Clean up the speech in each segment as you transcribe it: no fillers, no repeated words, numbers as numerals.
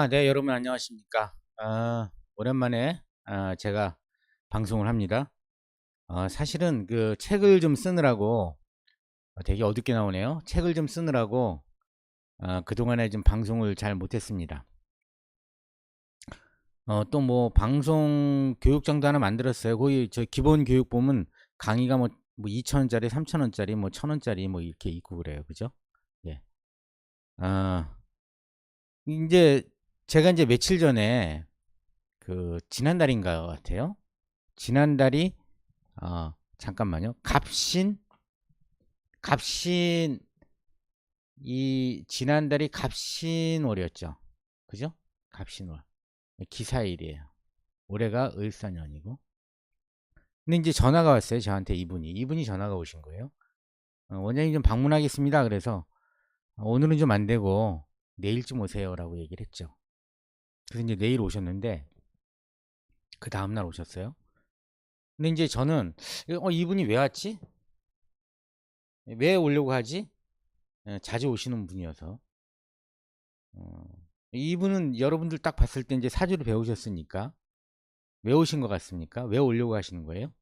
네, 여러분 안녕하십니까? 오랜만에 제가 방송을 합니다. 사실은 그 책을 좀 쓰느라고 되게 어둡게 나오네요. 책을 좀 쓰느라고 그동안에 좀 방송을 잘 못했습니다. 또 뭐 방송 교육장도 하나 만들었어요. 거기 저 기본 교육 보면 강의가 뭐 2,000원짜리, 3,000원짜리, 뭐 1,000원짜리 뭐 이렇게 있고 그래요. 그죠? 예. 아, 이제 제가 이제 며칠 전에 그 지난달인가 같아요. 지난달이 잠깐만요. 갑신 이 지난달이 갑신월이었죠. 그죠? 갑신월. 기사일이에요. 올해가 을사년이고. 근데 이제 전화가 왔어요. 저한테 이분이 전화가 오신 거예요. 원장님 좀 방문하겠습니다. 그래서 오늘은 좀 안 되고 내일쯤 오세요라고 얘기를 했죠. 그래서 이제 내일 오셨는데 그 다음날 오셨어요. 근데 이제 저는 이분이 왜 왔지? 왜 오려고 하지? 자주 오시는 분이어서 어, 이분은 여러분들 딱 봤을 때 이제 사주를 배우셨으니까 왜 오신 것 같습니까? 왜 오려고 하시는 거예요?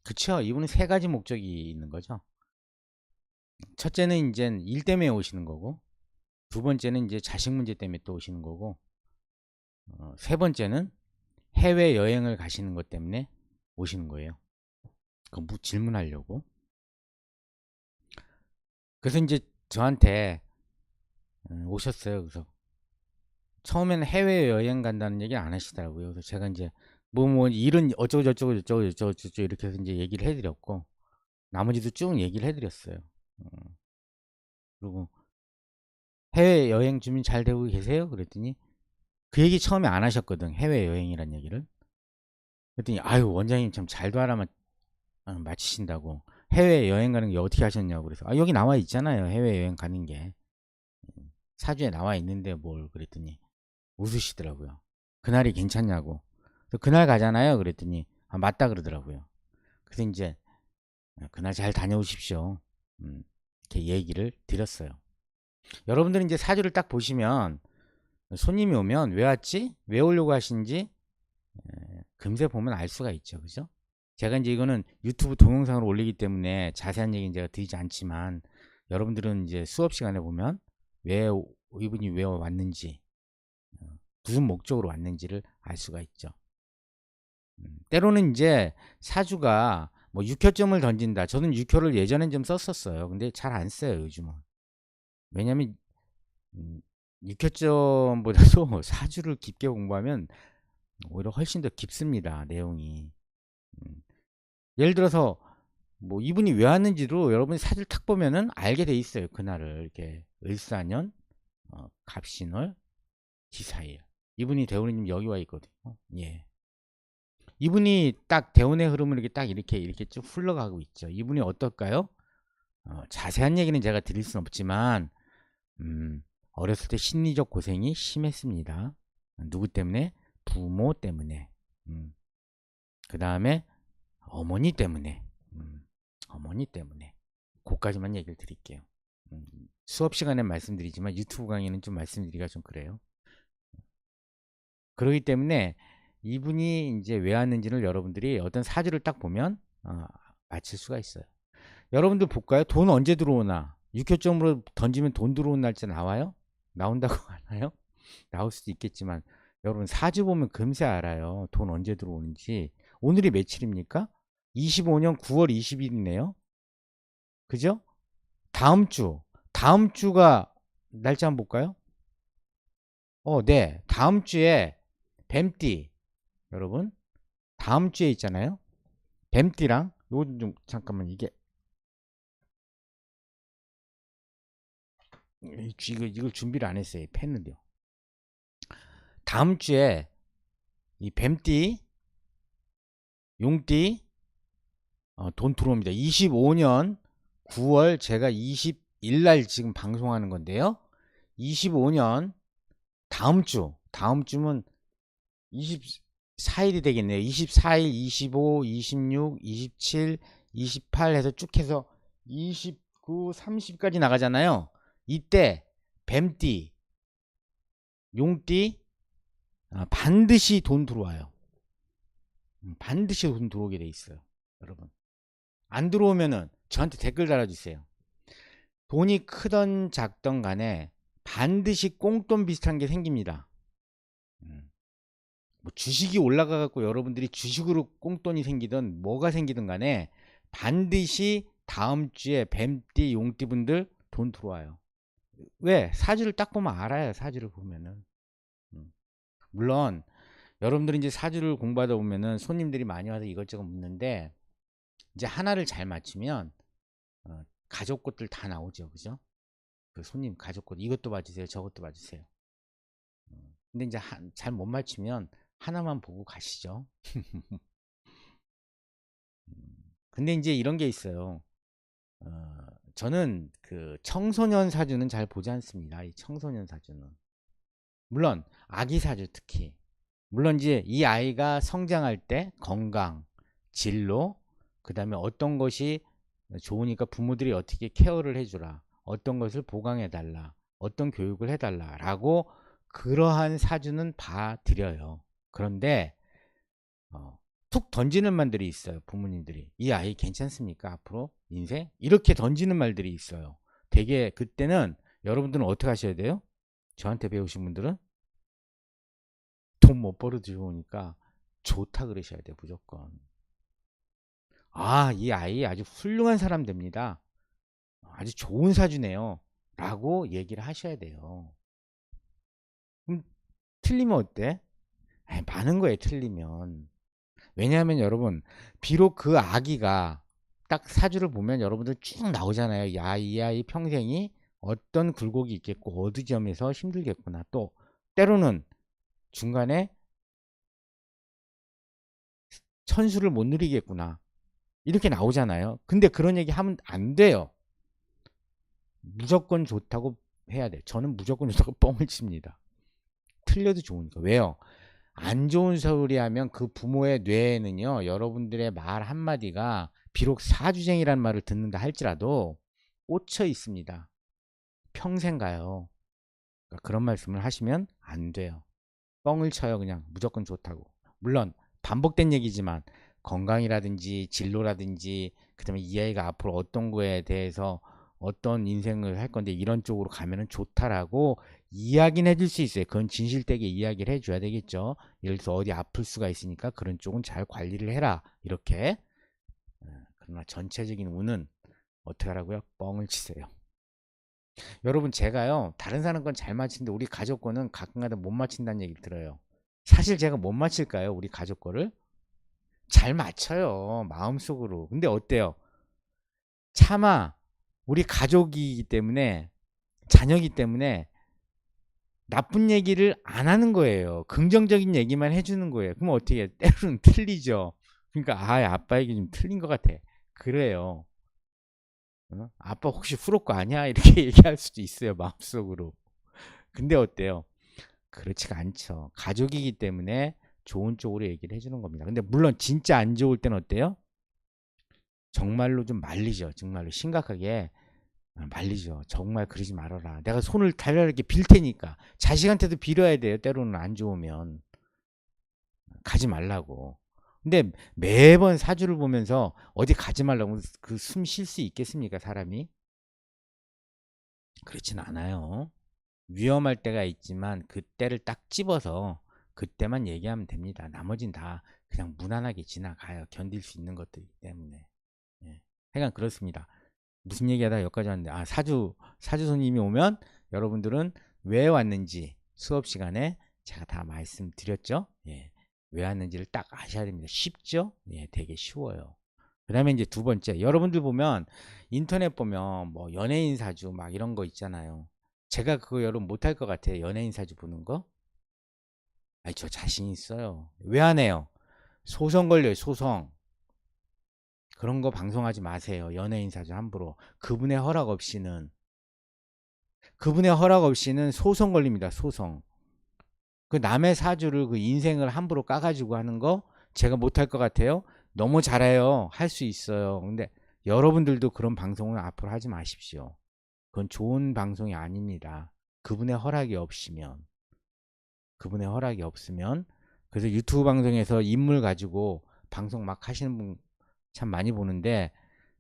그쵸? 이분은 세 가지 목적이 있는 거죠. 첫째는 이제 일 때문에 오시는 거고, 두 번째는 이제 자식 문제 때문에 또 오시는 거고, 세 번째는 해외 여행을 가시는 것 때문에 오시는 거예요. 그 질문하려고. 그래서 이제 저한테 오셨어요. 그래서 처음에는 해외 여행 간다는 얘기를 안 하시더라고요. 그래서 제가 이제 뭐 일은 어쩌고 저쩌고 저쩌고 저쩌고 저쩌고 이렇게 해서 이제 얘기를 해드렸고 나머지도 쭉 얘기를 해드렸어요. 어, 그리고 해외 여행 준비 잘 되고 계세요? 그랬더니 그 얘기 처음에 안 하셨거든. 해외 여행이란 얘기를. 그랬더니 아유 원장님 참 잘도 알아만 마치신다고 해외 여행 가는 게 어떻게 하셨냐고 그래서 여기 나와 있잖아요. 해외 여행 가는 게 사주에 나와 있는데 뭘 그랬더니 웃으시더라고요. 그날이 괜찮냐고. 그래서 그날 가잖아요. 그랬더니 맞다 그러더라고요. 그래서 이제 그날 잘 다녀오십시오. 이렇게 얘기를 드렸어요. 여러분들은 이제 사주를 딱 보시면 손님이 오면 왜 왔지? 왜 오려고 하신지 금세 보면 알 수가 있죠. 그죠? 제가 이제 이거는 유튜브 동영상으로 올리기 때문에 자세한 얘기는 제가 드리지 않지만 여러분들은 이제 수업 시간에 보면 왜 이분이 왜 왔는지 무슨 목적으로 왔는지를 알 수가 있죠. 때로는 이제 사주가 뭐 육효점을 던진다. 저는 육효를 예전엔 좀 썼었어요. 근데 잘 안 써요, 요즘은. 왜냐면 육효점보다도 사주를 깊게 공부하면 오히려 훨씬 더 깊습니다, 내용이. 음, 예를 들어서 뭐 이분이 왜 왔는지도 여러분이 사주를 탁 보면은 알게 돼 있어요. 그날을 이렇게 을사년, 갑신월, 기사일. 이분이 대운님 여기 와 있거든요. 예. 이분이 딱 대운의 흐름을 이렇게 쭉 흘러가고 있죠. 이분이 어떨까요? 자세한 얘기는 제가 드릴 수는 없지만 어렸을 때 심리적 고생이 심했습니다. 누구 때문에? 부모 때문에. 그 다음에 어머니 때문에. 어머니 때문에. 그까지만 얘기를 드릴게요. 수업 시간에 말씀드리지만 유튜브 강의는 좀 말씀드리기가 좀 그래요. 그러기 때문에 이분이 이제 왜 왔는지를 여러분들이 어떤 사주를 딱 보면 맞힐 수가 있어요. 여러분들 볼까요? 돈 언제 들어오나? 육효점으로 던지면 돈 들어오는 날짜 나와요? 나온다고 하나요? 나올 수도 있겠지만 여러분 사주 보면 금세 알아요. 돈 언제 들어오는지. 오늘이 며칠입니까? 25년 9월 20일이네요. 그죠? 다음 주. 다음 주가 날짜 한번 볼까요? 네. 다음 주에 뱀띠. 여러분, 다음 주에 있잖아요. 뱀띠랑 요거 좀 잠깐만 이걸 준비를 안 했어요. 펜은요. 다음 주에 이 뱀띠, 용띠 돈 들어옵니다. 25년 9월 제가 20일 날 지금 방송하는 건데요. 25년 다음 주면 24일이 되겠네요. 24일, 25, 26, 27, 28 해서 쭉 해서 29, 30까지 나가잖아요. 이때 뱀띠 용띠 반드시 돈 들어와요. 반드시 돈 들어오게 돼 있어요. 여러분 안 들어오면은 저한테 댓글 달아주세요. 돈이 크던 작던 간에 반드시 꽁돈 비슷한 게 생깁니다. 뭐 주식이 올라가 갖고 여러분들이 주식으로 꽁돈이 생기든 뭐가 생기든 간에 반드시 다음 주에 뱀띠 용띠 분들 돈 들어와요. 왜? 사주를 딱 보면 알아요. 사주를 보면은. 물론 여러분들이 이제 사주를 공부하다 보면은 손님들이 많이 와서 이것저것 묻는데 이제 하나를 잘 맞추면 가족 것들 다 나오죠. 그죠? 그 손님 가족 것 이것도 봐주세요. 저것도 봐주세요. 근데 이제 잘 못 맞추면 하나만 보고 가시죠. 근데 이제 이런 게 있어요. 저는 그 청소년 사주는 잘 보지 않습니다. 이 청소년 사주는. 물론 아기 사주 특히. 물론 이제 이 아이가 성장할 때 건강, 진로, 그 다음에 어떤 것이 좋으니까 부모들이 어떻게 케어를 해주라. 어떤 것을 보강해달라. 어떤 교육을 해달라. 라고 그러한 사주는 봐드려요. 그런데 툭 던지는 말들이 있어요. 부모님들이. 이 아이 괜찮습니까? 앞으로 인생? 이렇게 던지는 말들이 있어요. 되게 그때는 여러분들은 어떻게 하셔야 돼요? 저한테 배우신 분들은 돈 못 벌어 들어오니까 좋다 그러셔야 돼요. 무조건. 아, 이 아이 아주 훌륭한 사람 됩니다. 아주 좋은 사주네요. 라고 얘기를 하셔야 돼요. 그럼 틀리면 어때? 아니, 많은 거예요. 틀리면. 왜냐하면 여러분 비록 그 아기가 딱 사주를 보면 여러분들 쭉 나오잖아요. 야, 이 아이 평생이 어떤 굴곡이 있겠고 어느 점에서 힘들겠구나. 또 때로는 중간에 천수를 못 누리겠구나. 이렇게 나오잖아요. 근데 그런 얘기 하면 안 돼요. 무조건 좋다고 해야 돼. 저는 무조건 좋다고 뻥을 칩니다. 틀려도 좋으니까. 왜요? 안 좋은 소리 하면 그 부모의 뇌에는요, 여러분들의 말 한마디가 비록 사주쟁이라는 말을 듣는다 할지라도 꽂혀 있습니다. 평생 가요. 그러니까 그런 말씀을 하시면 안 돼요. 뻥을 쳐요. 그냥 무조건 좋다고. 물론 반복된 얘기지만 건강이라든지 진로라든지 그다음에 이 아이가 앞으로 어떤 거에 대해서 어떤 인생을 할 건데 이런 쪽으로 가면은 좋다라고 이야기는 해줄 수 있어요. 그건 진실되게 이야기를 해줘야 되겠죠. 예를 들어서 어디 아플 수가 있으니까 그런 쪽은 잘 관리를 해라. 이렇게. 그러나 전체적인 운은 어떻게 하라고요? 뻥을 치세요. 여러분 제가요 다른 사람 건 잘 맞히는데 우리 가족 거는 가끔가다 못 맞힌다는 얘기를 들어요. 사실 제가 못 맞힐까요? 우리 가족 거를? 잘 맞춰요. 마음속으로. 근데 어때요? 차마 우리 가족이기 때문에 자녀이기 때문에 나쁜 얘기를 안 하는 거예요. 긍정적인 얘기만 해주는 거예요. 그럼 어떻게 해? 때로는 틀리죠. 그러니까 아 아빠 얘기 좀 틀린 것 같아. 그래요. 아빠 혹시 후로거 아니야? 이렇게 얘기할 수도 있어요. 마음속으로. 근데 어때요? 그렇지가 않죠. 가족이기 때문에 좋은 쪽으로 얘기를 해주는 겁니다. 근데 물론 진짜 안 좋을 때는 어때요? 정말로 좀 말리죠. 정말로 심각하게 말리죠. 정말 그러지 말아라. 내가 손을 달달하게 빌 테니까. 자식한테도 빌어야 돼요. 때로는 안 좋으면. 가지 말라고. 근데 매번 사주를 보면서 어디 가지 말라고 그 숨 쉴 수 있겠습니까? 사람이? 그렇진 않아요. 위험할 때가 있지만 그때를 딱 집어서 그때만 얘기하면 됩니다. 나머진 다 그냥 무난하게 지나가요. 견딜 수 있는 것들이기 때문에. 예. 하여간 그렇습니다. 무슨 얘기하다가 여기까지 왔는데 사주 손님이 오면 여러분들은 왜 왔는지 수업 시간에 제가 다 말씀드렸죠. 예. 왜 왔는지를 딱 아셔야 됩니다. 쉽죠? 예, 되게 쉬워요. 그 다음에 이제 두 번째, 여러분들 보면 인터넷 보면 뭐 연예인 사주 막 이런 거 있잖아요. 제가 그거 여러분 못할 것 같아요. 연예인 사주 보는 거. 아니 저 자신 있어요. 왜 안 해요? 소송 걸려요. 소송. 그런 거 방송하지 마세요. 연예인 사주 함부로. 그분의 허락 없이는 소송 걸립니다. 소송. 그 남의 사주를 그 인생을 함부로 까가지고 하는 거 제가 못할 것 같아요. 너무 잘해요. 할 수 있어요. 근데 여러분들도 그런 방송을 앞으로 하지 마십시오. 그건 좋은 방송이 아닙니다. 그분의 허락이 없으면. 그분의 허락이 없으면. 그래서 유튜브 방송에서 인물 가지고 방송 막 하시는 분 참 많이 보는데,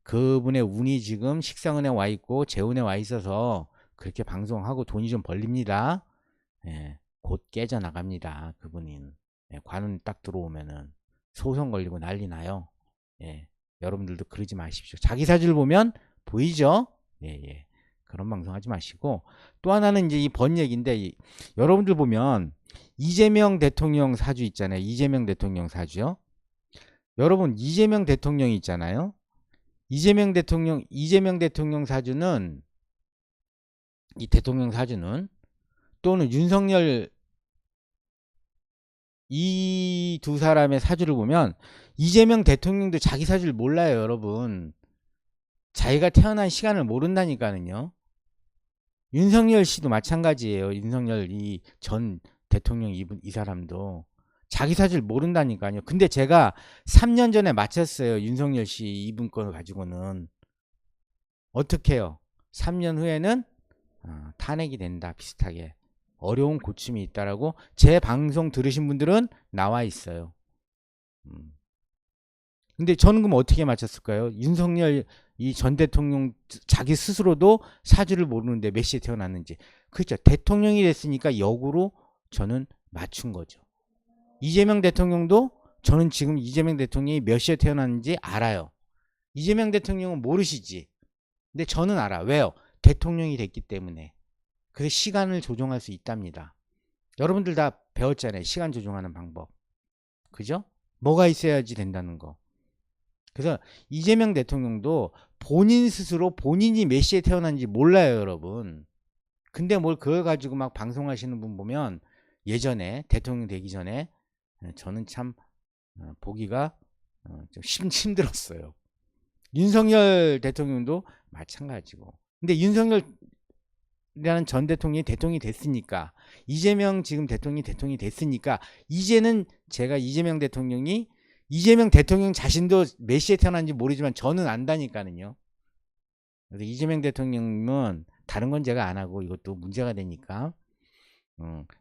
그분의 운이 지금 식상은에 와 있고 재운에 와 있어서 그렇게 방송하고 돈이 좀 벌립니다. 예, 곧 깨져나갑니다. 그분은. 예, 관운 딱 들어오면은 소송 걸리고 난리 나요. 예, 여러분들도 그러지 마십시오. 자기 사주를 보면 보이죠? 예, 예. 그런 방송 하지 마시고, 또 하나는 이제 이 번 얘기인데, 여러분들 보면 이재명 대통령 사주 있잖아요. 이재명 대통령 사주요. 여러분, 이재명 대통령이 있잖아요. 이재명 대통령 사주는, 이 대통령 사주는, 또는 윤석열, 이 두 사람의 사주를 보면 이재명 대통령도 자기 사주를 몰라요, 여러분. 자기가 태어난 시간을 모른다니까는요. 윤석열 씨도 마찬가지예요. 윤석열 이 전 대통령 이 사람도 자기 사주를 모른다니까요. 근데 제가 3년 전에 맞췄어요. 윤석열 씨 이분 거 가지고는. 어떻게 해요? 3년 후에는 탄핵이 된다. 비슷하게. 어려운 고충이 있다라고 제 방송 들으신 분들은 나와 있어요. 근데 저는 그럼 어떻게 맞췄을까요? 윤석열 이 전 대통령 자기 스스로도 사주를 모르는데 몇 시에 태어났는지. 그렇죠. 대통령이 됐으니까 역으로 저는 맞춘 거죠. 이재명 대통령도 저는 지금 이재명 대통령이 몇 시에 태어났는지 알아요. 이재명 대통령은 모르시지. 근데 저는 알아. 왜요? 대통령이 됐기 때문에. 그래서 시간을 조정할 수 있답니다. 여러분들 다 배웠잖아요. 시간 조정하는 방법. 그죠? 뭐가 있어야지 된다는 거. 그래서 이재명 대통령도 본인 스스로 본인이 몇 시에 태어났는지 몰라요, 여러분. 근데 뭘 그걸 가지고 막 방송하시는 분 보면, 예전에 대통령 되기 전에 저는 참 보기가 좀 힘들었어요. 윤석열 대통령도 마찬가지고. 근데 윤석열이라는 전 대통령이 대통령이 됐으니까, 이재명 지금 대통령이 됐으니까, 이제는 제가 이재명 대통령 자신도 몇 시에 태어났는지 모르지만 저는 안다니까는요. 그래서 이재명 대통령은 다른 건 제가 안 하고 이것도 문제가 되니까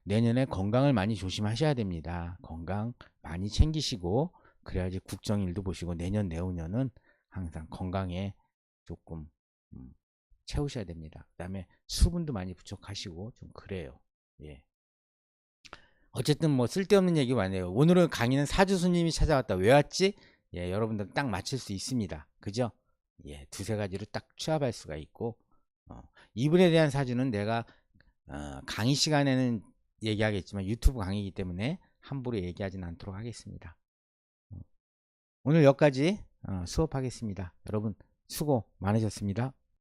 내년에 건강을 많이 조심하셔야 됩니다. 건강 많이 챙기시고, 그래야지 국정일도 보시고 내년 내후년은 항상 건강에 조금 채우셔야 됩니다. 그 다음에 수분도 많이 부족하시고 좀 그래요. 예. 어쨌든 뭐 쓸데없는 얘기 많네요. 오늘은 강의는 사주 스님이 찾아왔다. 왜 왔지? 예, 여러분들 딱 맞출 수 있습니다. 그죠? 예, 두세 가지로 딱 취합할 수가 있고, 이분에 대한 사주는 내가 강의 시간에는 얘기하겠지만 유튜브 강의이기 때문에 함부로 얘기하지는 않도록 하겠습니다. 오늘 여기까지 수업하겠습니다. 여러분 수고 많으셨습니다.